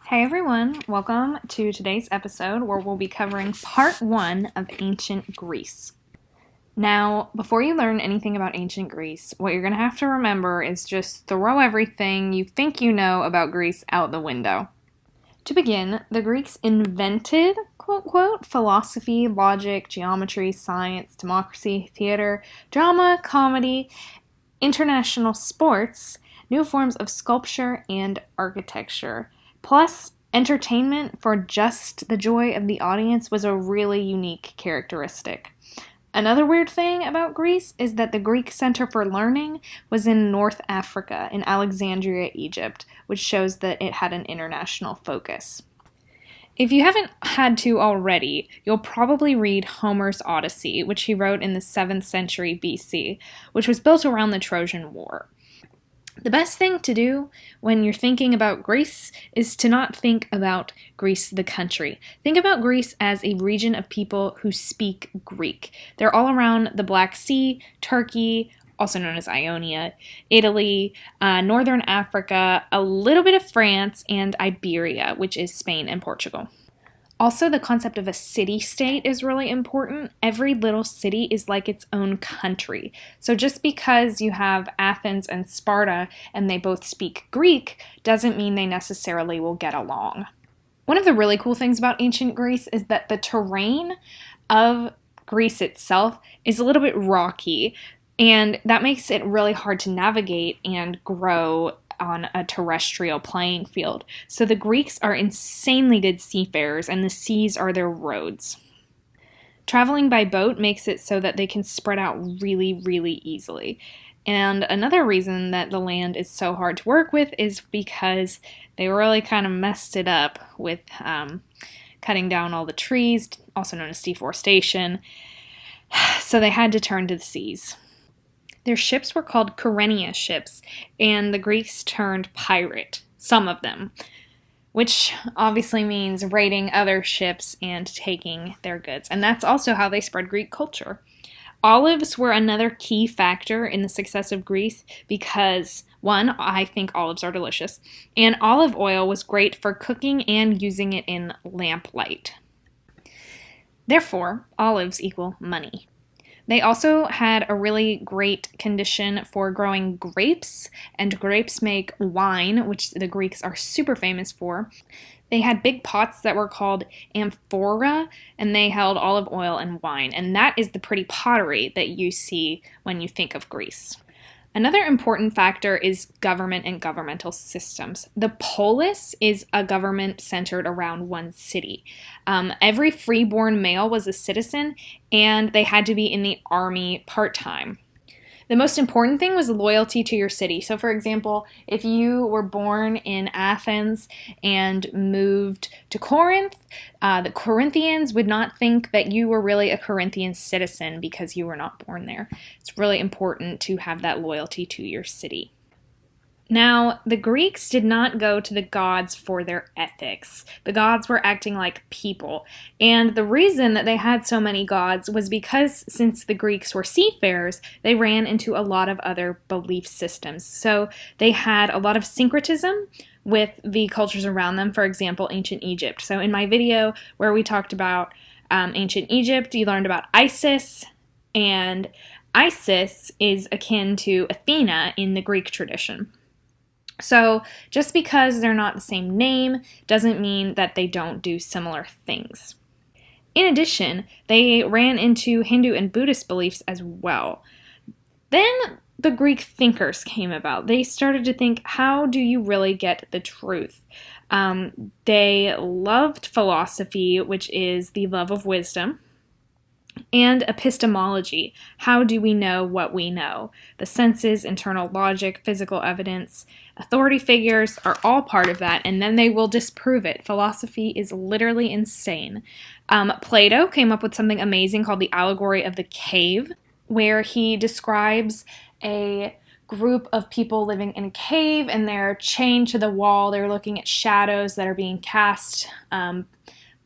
Hey everyone, welcome to today's episode where we'll be covering part 1 of ancient Greece. Now, before you learn anything about ancient Greece, what you're going to have to remember is just throw everything you think you know about Greece out the window. To begin, the Greeks invented, quote, quote, philosophy, logic, geometry, science, democracy, theater, drama, comedy, international sports, new forms of sculpture, and architecture. Plus, entertainment for just the joy of the audience was a really unique characteristic. Another weird thing about Greece is that the Greek Center for Learning was in North Africa, in Alexandria, Egypt, which shows that it had an international focus. If you haven't had to already, you'll probably read Homer's Odyssey, which he wrote in the 7th century BC, which was built around the Trojan War. The best thing to do when you're thinking about Greece is to not think about Greece the country. Think about Greece as a region of people who speak Greek. They're all around the Black Sea, Turkey, also known as Ionia, Italy, Northern Africa, a little bit of France, and Iberia, which is Spain and Portugal. Also, the concept of a city-state is really important. Every little city is like its own country. So just because you have Athens and Sparta and they both speak Greek doesn't mean they necessarily will get along. One of the really cool things about ancient Greece is that the terrain of Greece itself is a little bit rocky, and that makes it really hard to navigate and grow on a terrestrial playing field. So the Greeks are insanely good seafarers, and the seas are their roads. Traveling by boat makes it so that they can spread out really, really easily. And another reason that the land is so hard to work with is because they really kind of messed it up with cutting down all the trees, also known as deforestation. So they had to turn to the seas. Their ships were called Kyrenia ships, and the Greeks turned pirate, some of them, which obviously means raiding other ships and taking their goods. And that's also how they spread Greek culture. Olives were another key factor in the success of Greece because, one, I think olives are delicious, and olive oil was great for cooking and using it in lamplight. Therefore, olives equal money. They also had a really great condition for growing grapes, and grapes make wine, which the Greeks are super famous for. They had big pots that were called amphora, and they held olive oil and wine, and that is the pretty pottery that you see when you think of Greece. Another important factor is government and governmental systems. The polis is a government centered around one city. Every freeborn male was a citizen, and they had to be in the army part-time. The most important thing was loyalty to your city. So, for example, if you were born in Athens and moved to Corinth, the Corinthians would not think that you were really a Corinthian citizen because you were not born there. It's really important to have that loyalty to your city. Now, the Greeks did not go to the gods for their ethics. The gods were acting like people. And the reason that they had so many gods was because since the Greeks were seafarers, they ran into a lot of other belief systems. So they had a lot of syncretism with the cultures around them, for example, ancient Egypt. So in my video where we talked about ancient Egypt, you learned about Isis, and Isis is akin to Athena in the Greek tradition. So just because they're not the same name doesn't mean that they don't do similar things. In addition, they ran into Hindu and Buddhist beliefs as well. Then the Greek thinkers came about. They started to think, how do you really get the truth? They loved philosophy, which is the love of wisdom, and epistemology. How do we know what we know? The senses, internal logic, physical evidence, authority figures are all part of that, and then they will disprove it. Philosophy is literally insane. Plato came up with something amazing called the allegory of the cave, where he describes a group of people living in a cave, and they're chained to the wall. They're looking at shadows that are being cast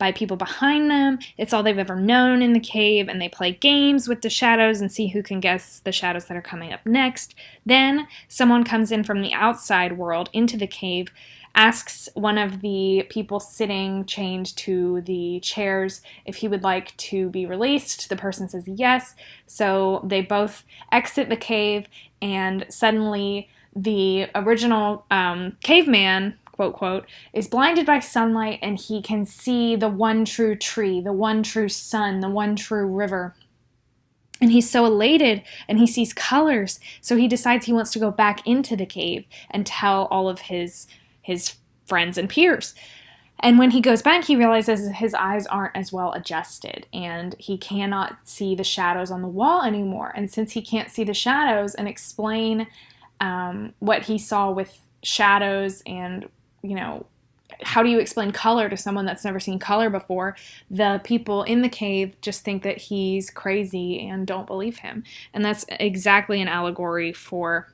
by people behind them. It's all they've ever known in the cave, and they play games with the shadows and see who can guess the shadows that are coming up next. Then someone comes in from the outside world into the cave, asks one of the people sitting chained to the chairs if he would like to be released. The person says yes, so they both exit the cave, and suddenly the original caveman, quote, quote, is blinded by sunlight, and he can see the one true tree, the one true sun, the one true river. And he's so elated, and he sees colors, so he decides he wants to go back into the cave and tell all of his friends and peers. And when he goes back, he realizes his eyes aren't as well adjusted, and he cannot see the shadows on the wall anymore. And since he can't see the shadows and explain what he saw with shadows and, how do you explain color to someone that's never seen color before? The people in the cave just think that he's crazy and don't believe him. And that's exactly an allegory for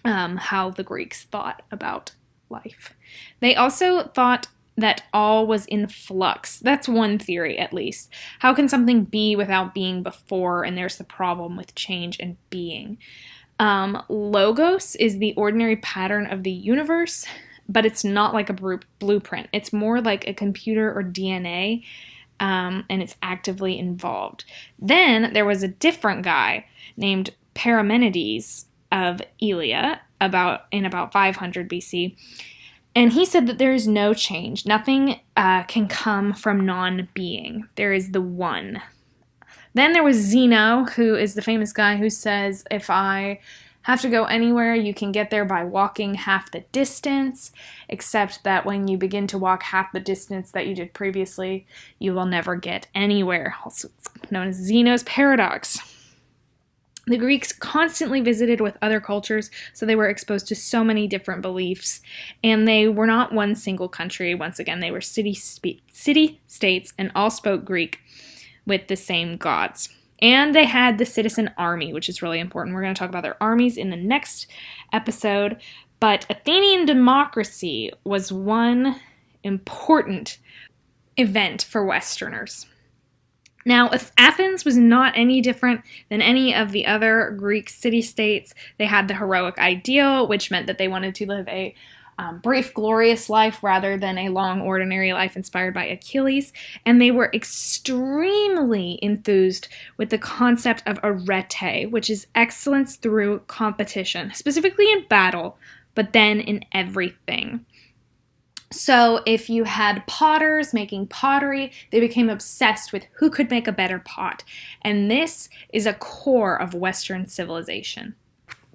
how the Greeks thought about life. They also thought that all was in flux. That's one theory, at least. How can something be without being before? And there's the problem with change and being. Logos is the ordinary pattern of the universe, but it's not like a blueprint. It's more like a computer or DNA, and it's actively involved. Then there was a different guy named Parmenides of Elea in about 500 BC, and he said that there is no change. Nothing can come from non-being. There is the one. Then there was Zeno, who is the famous guy who says, if I have to go anywhere, you can get there by walking half the distance, except that when you begin to walk half the distance that you did previously, you will never get anywhere. Also known as Zeno's paradox. The Greeks constantly visited with other cultures, so they were exposed to so many different beliefs, and they were not one single country. Once again, they were city-states and all spoke Greek with the same gods. And they had the citizen army, which is really important. We're going to talk about their armies in the next episode. But Athenian democracy was one important event for Westerners. Now, Athens was not any different than any of the other Greek city-states. They had the heroic ideal, which meant that they wanted to live a brief, glorious life rather than a long, ordinary life inspired by Achilles. And they were extremely enthused with the concept of arete, which is excellence through competition, specifically in battle, but then in everything. So if you had potters making pottery, they became obsessed with who could make a better pot. And this is a core of Western civilization.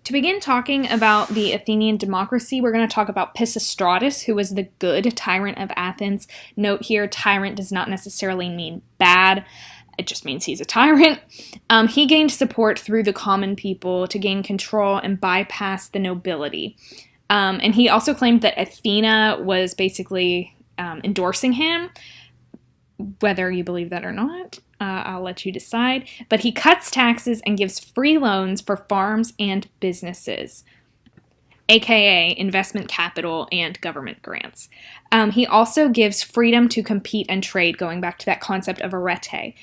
To begin talking about the Athenian democracy, we're going to talk about Pisistratus, who was the good tyrant of Athens. Note here, tyrant does not necessarily mean bad. It just means he's a tyrant. He gained support through the common people to gain control and bypass the nobility. And he also claimed that Athena was basically endorsing him. Whether you believe that or not, I'll let you decide. But he cuts taxes and gives free loans for farms and businesses, aka investment capital and government grants. He also gives freedom to compete and trade, going back to that concept of arete.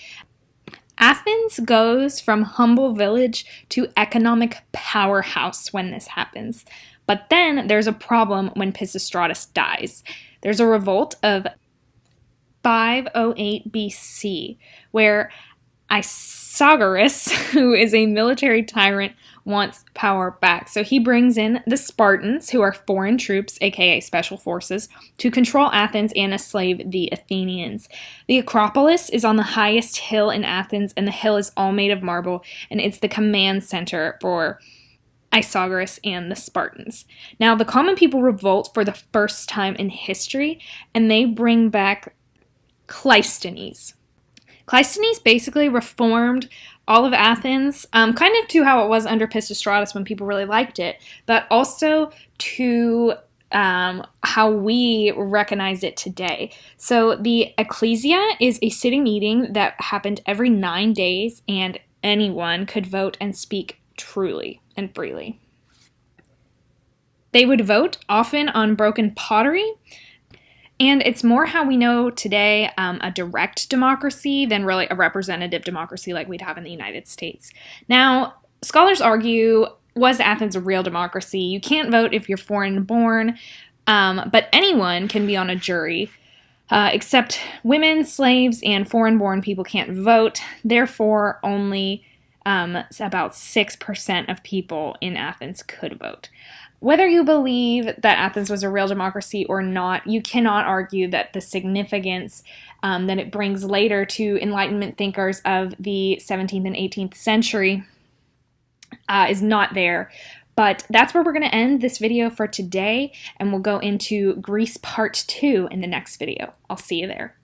Athens goes from humble village to economic powerhouse when this happens. But then there's a problem when Pisistratus dies. There's a revolt of 508 BC, where Isagoras, who is a military tyrant, wants power back. So he brings in the Spartans, who are foreign troops, aka special forces, to control Athens and enslave the Athenians. The Acropolis is on the highest hill in Athens, and the hill is all made of marble, and it's the command center for Isagoras and the Spartans. Now, the common people revolt for the first time in history, and they bring back Cleisthenes. Cleisthenes basically reformed all of Athens, kind of to how it was under Pisistratus when people really liked it, but also to how we recognize it today. So the ecclesia is a sitting meeting that happened every 9 days, and anyone could vote and speak truly and freely. They would vote often on broken pottery, and it's more how we know today a direct democracy than really a representative democracy like we'd have in the United States. Now, scholars argue, was Athens a real democracy? You can't vote if you're foreign born, But anyone can be on a jury, except women, slaves, and foreign-born people can't vote. Therefore, only about 6% of people in Athens could vote. Whether you believe that Athens was a real democracy or not, you cannot argue that the significance that it brings later to Enlightenment thinkers of the 17th and 18th century is not there. But that's where we're going to end this video for today, and we'll go into Greece Part 2 in the next video. I'll see you there.